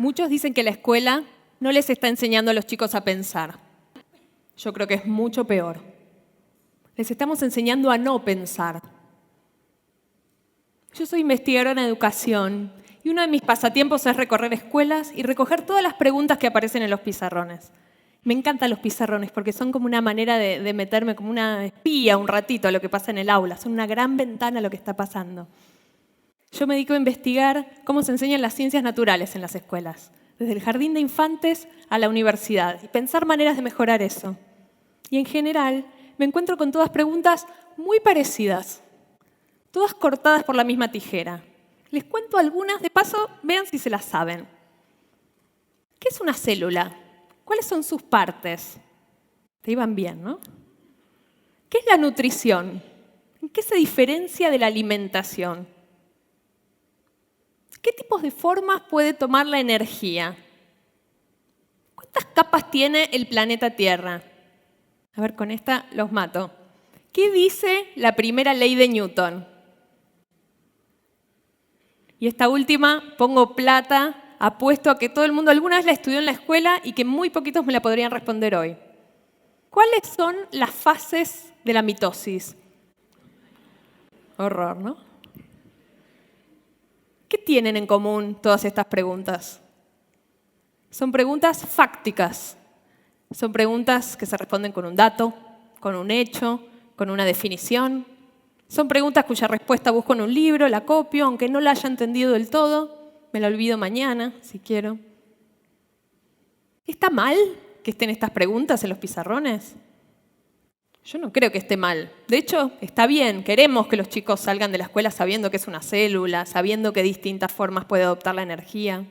Muchos dicen que la escuela no les está enseñando a los chicos a pensar. Yo creo que es mucho peor. Les estamos enseñando a no pensar. Yo soy investigadora en educación y uno de mis pasatiempos es recorrer escuelas y recoger todas las preguntas que aparecen en los pizarrones. Me encantan los pizarrones porque son como una manera de meterme como una espía un ratito a lo que pasa en el aula. Son una gran ventana a lo que está pasando. Yo me dedico a investigar cómo se enseñan las ciencias naturales en las escuelas, desde el jardín de infantes a la universidad, y pensar maneras de mejorar eso. Y en general me encuentro con todas preguntas muy parecidas, todas cortadas por la misma tijera. Les cuento algunas, de paso, vean si se las saben. ¿Qué es una célula? ¿Cuáles son sus partes? Te iban bien, ¿no? ¿Qué es la nutrición? ¿En qué se diferencia de la alimentación? ¿Qué tipos de formas puede tomar la energía? ¿Cuántas capas tiene el planeta Tierra? A ver, con esta los mato. ¿Qué dice la primera ley de Newton? Y esta última, pongo plata, apuesto a que todo el mundo alguna vez la estudió en la escuela y que muy poquitos me la podrían responder hoy. ¿Cuáles son las fases de la mitosis? Horror, ¿no? ¿Qué tienen en común todas estas preguntas? Son preguntas fácticas. Son preguntas que se responden con un dato, con un hecho, con una definición. Son preguntas cuya respuesta busco en un libro, la copio, aunque no la haya entendido del todo, me la olvido mañana, si quiero. ¿Está mal que estén estas preguntas en los pizarrones? Yo no creo que esté mal. De hecho, está bien. Queremos que los chicos salgan de la escuela sabiendo que es una célula, sabiendo que de distintas formas puede adoptar la energía.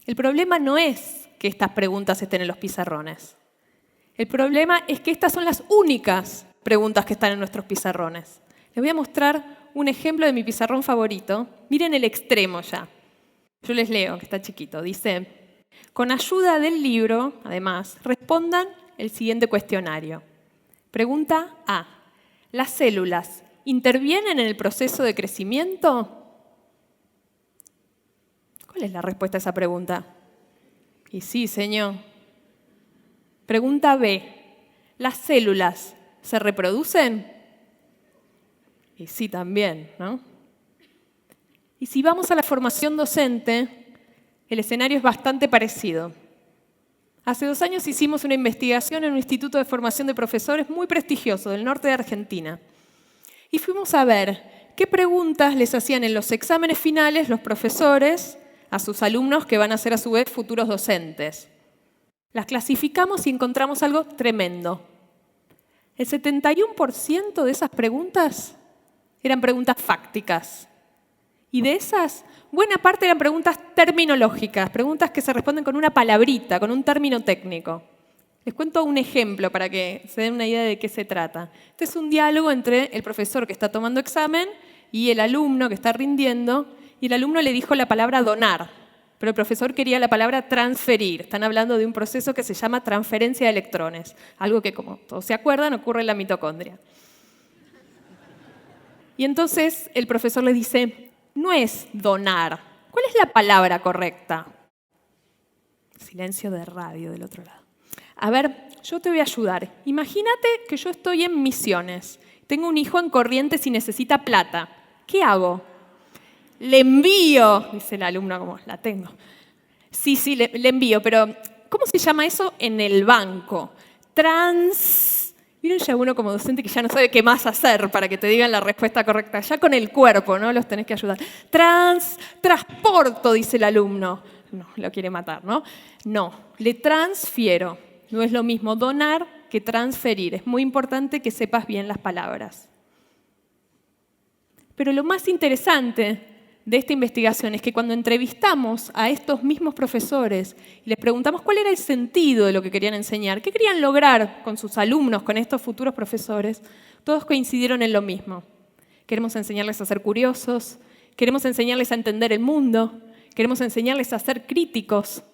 El problema no es que estas preguntas estén en los pizarrones. El problema es que estas son las únicas preguntas que están en nuestros pizarrones. Les voy a mostrar un ejemplo de mi pizarrón favorito. Miren el extremo ya. Yo les leo, que está chiquito. Dice, con ayuda del libro, además, respondan el siguiente cuestionario. Pregunta A. ¿Las células intervienen en el proceso de crecimiento? ¿Cuál es la respuesta a esa pregunta? Y sí, señor. Pregunta B. ¿Las células se reproducen? Y sí, también, ¿no? Y si vamos a la formación docente, el escenario es bastante parecido. Hace 2 años hicimos una investigación en un instituto de formación de profesores muy prestigioso del norte de Argentina. Y fuimos a ver qué preguntas les hacían en los exámenes finales los profesores a sus alumnos que van a ser a su vez futuros docentes. Las clasificamos y encontramos algo tremendo. El 71% de esas preguntas eran preguntas fácticas. Y de esas, buena parte eran preguntas terminológicas, preguntas que se responden con una palabrita, con un término técnico. Les cuento un ejemplo para que se den una idea de qué se trata. Este es un diálogo entre el profesor que está tomando examen y el alumno que está rindiendo, y el alumno le dijo la palabra donar, pero el profesor quería la palabra transferir. Están hablando de un proceso que se llama transferencia de electrones, algo que, como todos se acuerdan, ocurre en la mitocondria. Y entonces el profesor les dice, no es donar. ¿Cuál es la palabra correcta? Silencio de radio del otro lado. A ver, yo te voy a ayudar. Imagínate que yo estoy en Misiones. Tengo un hijo en Corrientes y necesita plata. ¿Qué hago? Le envío, dice el alumno, como la tengo. Sí, le envío, pero ¿cómo se llama eso en el banco? Miren ya uno como docente que ya no sabe qué más hacer para que te digan la respuesta correcta. Ya con el cuerpo, ¿no? Los tenés que ayudar. Transporto, dice el alumno. No, lo quiere matar, ¿no? No, le transfiero. No es lo mismo donar que transferir. Es muy importante que sepas bien las palabras. Pero lo más interesante de esta investigación es que cuando entrevistamos a estos mismos profesores y les preguntamos cuál era el sentido de lo que querían enseñar, qué querían lograr con sus alumnos, con estos futuros profesores, todos coincidieron en lo mismo. Queremos enseñarles a ser curiosos, queremos enseñarles a entender el mundo, queremos enseñarles a ser críticos.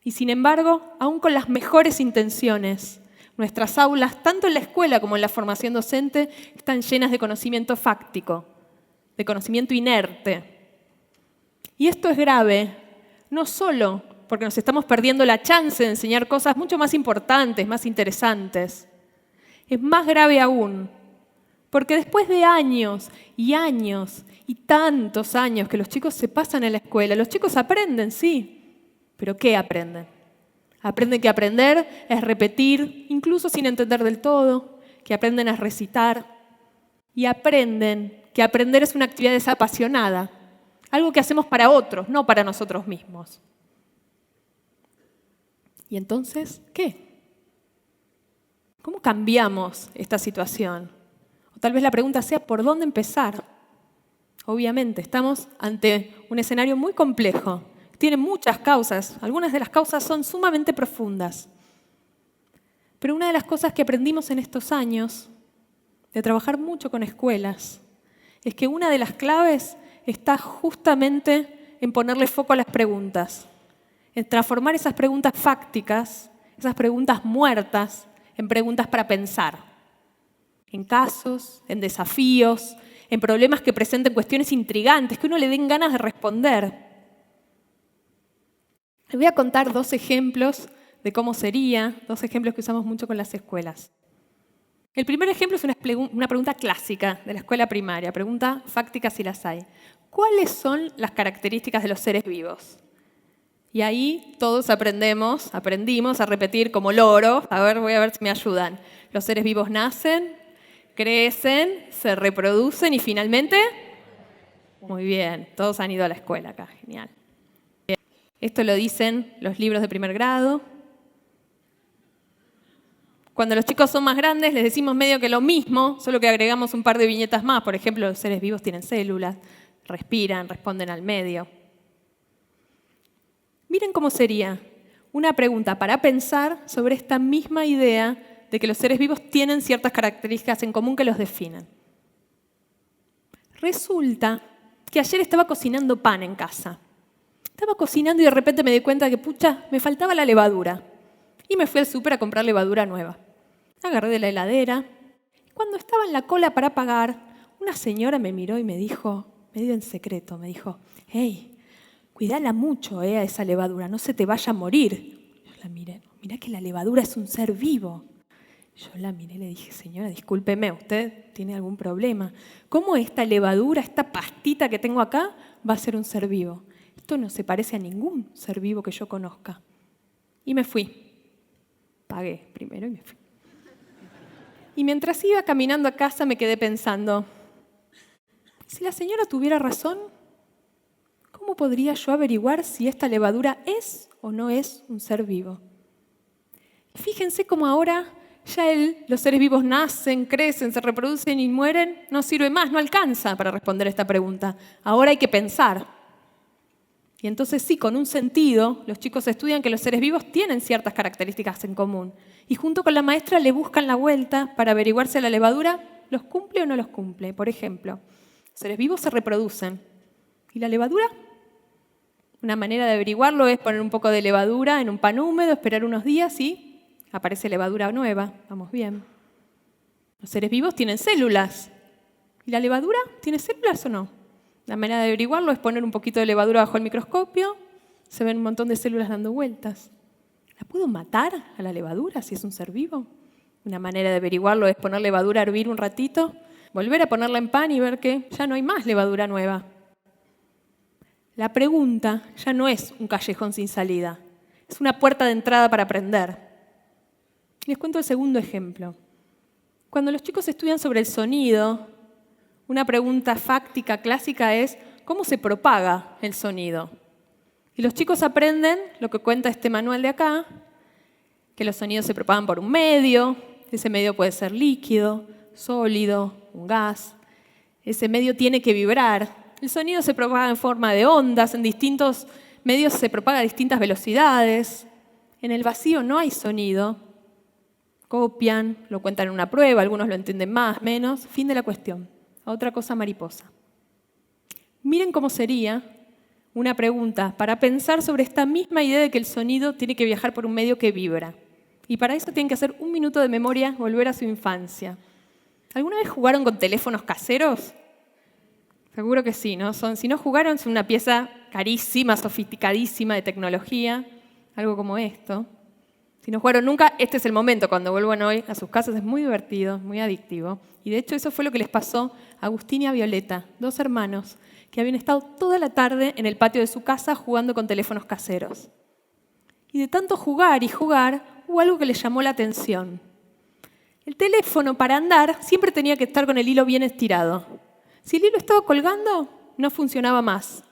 Y sin embargo, aún con las mejores intenciones, nuestras aulas, tanto en la escuela como en la formación docente, están llenas de conocimiento fáctico, de conocimiento inerte. Y esto es grave, no solo porque nos estamos perdiendo la chance de enseñar cosas mucho más importantes, más interesantes. Es más grave aún, porque después de años y años y tantos años que los chicos se pasan en la escuela, los chicos aprenden, sí, pero ¿qué aprenden? Aprenden que aprender es repetir, incluso sin entender del todo, que aprenden a recitar y aprenden que aprender es una actividad desapasionada, algo que hacemos para otros, no para nosotros mismos. ¿Y entonces qué? ¿Cómo cambiamos esta situación? O tal vez la pregunta sea, ¿por dónde empezar? Obviamente, estamos ante un escenario muy complejo. Tiene muchas causas. Algunas de las causas son sumamente profundas. Pero una de las cosas que aprendimos en estos años, de trabajar mucho con escuelas, es que una de las claves está justamente en ponerle foco a las preguntas, en transformar esas preguntas fácticas, esas preguntas muertas, en preguntas para pensar, en casos, en desafíos, en problemas que presenten cuestiones intrigantes, que uno le den ganas de responder. Les voy a contar 2 ejemplos de cómo sería, 2 ejemplos que usamos mucho con las escuelas. El primer ejemplo es una pregunta clásica de la escuela primaria, pregunta fáctica si las hay. ¿Cuáles son las características de los seres vivos? Y ahí todos aprendimos a repetir como loros. Voy a ver si me ayudan. Los seres vivos nacen, crecen, se reproducen y finalmente... Muy bien, todos han ido a la escuela acá, genial. Esto lo dicen los libros de primer grado. Cuando los chicos son más grandes les decimos medio que lo mismo, solo que agregamos un par de viñetas más. Por ejemplo, los seres vivos tienen células, respiran, responden al medio. Miren cómo sería una pregunta para pensar sobre esta misma idea de que los seres vivos tienen ciertas características en común que los definen. Resulta que ayer estaba cocinando pan en casa. Estaba cocinando y de repente me di cuenta de que, me faltaba la levadura. Y me fui al súper a comprar levadura nueva. Agarré de la heladera. Cuando estaba en la cola para pagar, una señora me miró y me dijo, medio en secreto, me dijo, hey, cuídala mucho a esa levadura, no se te vaya a morir. Yo la miré, mirá que la levadura es un ser vivo. Yo la miré y le dije, señora, discúlpeme, ¿usted tiene algún problema? ¿Cómo esta levadura, esta pastita que tengo acá, va a ser un ser vivo? Esto no se parece a ningún ser vivo que yo conozca. Y me fui. Pagué primero y me fui. Y mientras iba caminando a casa me quedé pensando, si la señora tuviera razón, ¿cómo podría yo averiguar si esta levadura es o no es un ser vivo? Fíjense cómo ahora ya los seres vivos nacen, crecen, se reproducen y mueren, no sirve más, no alcanza para responder esta pregunta. Ahora hay que pensar. Y entonces sí, con un sentido, los chicos estudian que los seres vivos tienen ciertas características en común. Y junto con la maestra le buscan la vuelta para averiguar si la levadura los cumple o no los cumple. Por ejemplo, los seres vivos se reproducen. ¿Y la levadura? Una manera de averiguarlo es poner un poco de levadura en un pan húmedo, esperar unos días y aparece levadura nueva. Vamos bien. Los seres vivos tienen células. ¿Y la levadura tiene células o no? La manera de averiguarlo es poner un poquito de levadura bajo el microscopio. Se ven un montón de células dando vueltas. ¿La puedo matar a la levadura si es un ser vivo? Una manera de averiguarlo es poner levadura a hervir un ratito, volver a ponerla en pan y ver que ya no hay más levadura nueva. La pregunta ya no es un callejón sin salida. Es una puerta de entrada para aprender. Les cuento el segundo ejemplo. Cuando los chicos estudian sobre el sonido, una pregunta fáctica clásica es ¿cómo se propaga el sonido? Y los chicos aprenden lo que cuenta este manual de acá, que los sonidos se propagan por un medio, ese medio puede ser líquido, sólido, un gas, ese medio tiene que vibrar, el sonido se propaga en forma de ondas, en distintos medios se propaga a distintas velocidades, en el vacío no hay sonido, copian, lo cuentan en una prueba, algunos lo entienden más, menos, fin de la cuestión. Otra cosa mariposa. Miren cómo sería una pregunta para pensar sobre esta misma idea de que el sonido tiene que viajar por un medio que vibra. Y para eso tienen que hacer 1 minuto de memoria, volver a su infancia. ¿Alguna vez jugaron con teléfonos caseros? Seguro que sí, ¿no? Si no jugaron, es una pieza carísima, sofisticadísima de tecnología, algo como esto. Si no jugaron nunca, este es el momento. Cuando vuelvan hoy a sus casas es muy divertido, muy adictivo. Y de hecho eso fue lo que les pasó a Agustín y a Violeta, 2 hermanos que habían estado toda la tarde en el patio de su casa jugando con teléfonos caseros. Y de tanto jugar y jugar, hubo algo que les llamó la atención. El teléfono, para andar, siempre tenía que estar con el hilo bien estirado. Si el hilo estaba colgando, no funcionaba más.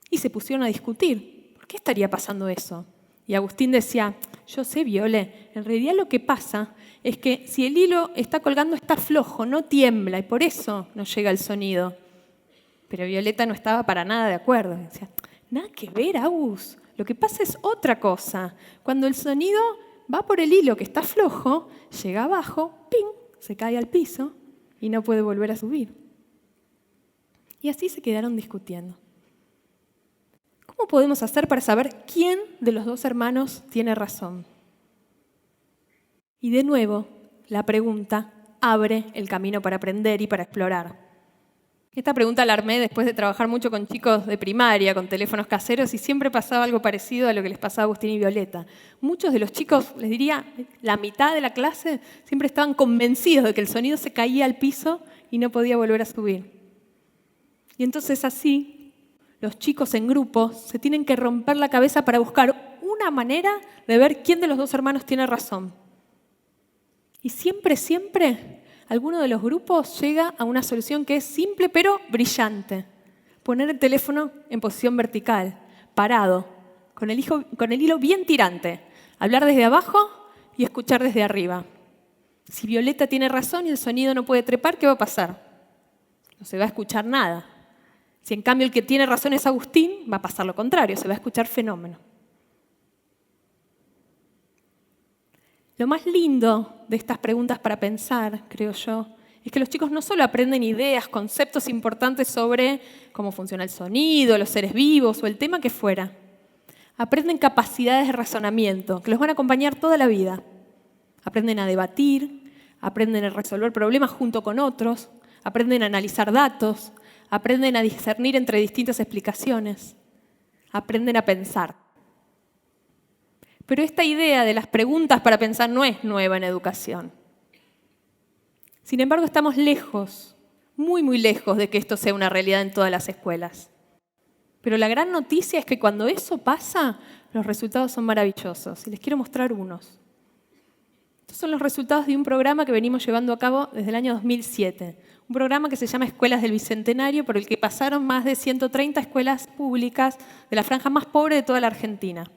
Y se pusieron a discutir. ¿Por qué estaría pasando eso? Y Agustín decía, yo sé, Viole, en realidad lo que pasa es que si el hilo está colgando está flojo, no tiembla, y por eso no llega el sonido. Pero Violeta no estaba para nada de acuerdo. Decía, nada que ver, Agus. Lo que pasa es otra cosa. Cuando el sonido va por el hilo que está flojo, llega abajo, ¡ping!, se cae al piso y no puede volver a subir. Y así se quedaron discutiendo. ¿Cómo podemos hacer para saber quién de los 2 hermanos tiene razón? Y de nuevo, la pregunta abre el camino para aprender y para explorar. Esta pregunta la armé después de trabajar mucho con chicos de primaria, con teléfonos caseros, y siempre pasaba algo parecido a lo que les pasaba a Agustín y Violeta. Muchos de los chicos, les diría, la mitad de la clase, siempre estaban convencidos de que el sonido se caía al piso y no podía volver a subir. Y entonces así, los chicos en grupos se tienen que romper la cabeza para buscar una manera de ver quién de los 2 hermanos tiene razón. Y siempre, alguno de los grupos llega a una solución que es simple pero brillante. Poner el teléfono en posición vertical, parado, con el hilo bien tirante. Hablar desde abajo y escuchar desde arriba. Si Violeta tiene razón y el sonido no puede trepar, ¿qué va a pasar? No se va a escuchar nada. Si en cambio el que tiene razón es Agustín, va a pasar lo contrario, se va a escuchar fenómeno. Lo más lindo de estas preguntas para pensar, creo yo, es que los chicos no solo aprenden ideas, conceptos importantes sobre cómo funciona el sonido, los seres vivos o el tema que fuera. Aprenden capacidades de razonamiento que los van a acompañar toda la vida. Aprenden a debatir, aprenden a resolver problemas junto con otros, aprenden a analizar datos, aprenden a discernir entre distintas explicaciones, aprenden a pensar. Pero esta idea de las preguntas para pensar no es nueva en educación. Sin embargo, estamos lejos, muy lejos de que esto sea una realidad en todas las escuelas. Pero la gran noticia es que cuando eso pasa, los resultados son maravillosos. Y les quiero mostrar unos. Estos son los resultados de un programa que venimos llevando a cabo desde el año 2007. Un programa que se llama Escuelas del Bicentenario, por el que pasaron más de 130 escuelas públicas de la franja más pobre de toda la Argentina.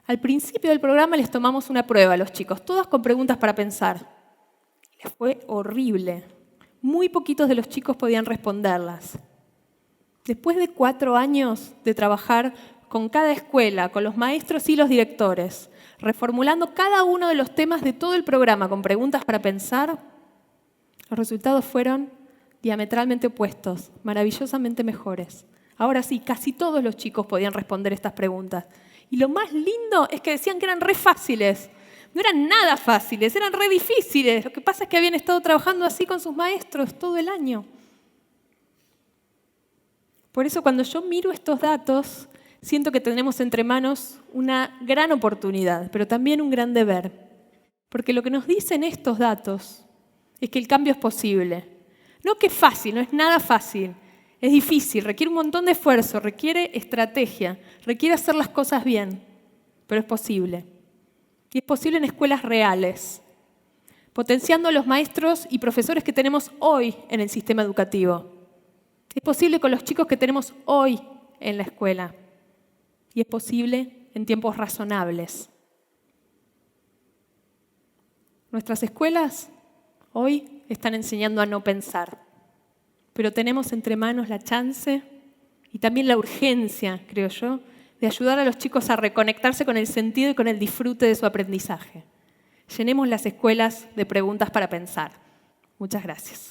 Al principio del programa les tomamos una prueba a los chicos, todas con preguntas para pensar. Les fue horrible. Muy poquitos de los chicos podían responderlas. Después de 4 años de trabajar con cada escuela, con los maestros y los directores, reformulando cada uno de los temas de todo el programa con preguntas para pensar, los resultados fueron diametralmente opuestos, maravillosamente mejores. Ahora sí, casi todos los chicos podían responder estas preguntas. Y lo más lindo es que decían que eran re fáciles. No eran nada fáciles, eran re difíciles. Lo que pasa es que habían estado trabajando así con sus maestros todo el año. Por eso cuando yo miro estos datos, siento que tenemos entre manos una gran oportunidad, pero también un gran deber. Porque lo que nos dicen estos datos es que el cambio es posible. No que es fácil, no es nada fácil. Es difícil, requiere un montón de esfuerzo, requiere estrategia, requiere hacer las cosas bien, pero es posible. Y es posible en escuelas reales, potenciando a los maestros y profesores que tenemos hoy en el sistema educativo. Es posible con los chicos que tenemos hoy en la escuela. Y es posible en tiempos razonables. Nuestras escuelas hoy están enseñando a no pensar. Pero tenemos entre manos la chance y también la urgencia, creo yo, de ayudar a los chicos a reconectarse con el sentido y con el disfrute de su aprendizaje. Llenemos las escuelas de preguntas para pensar. Muchas gracias.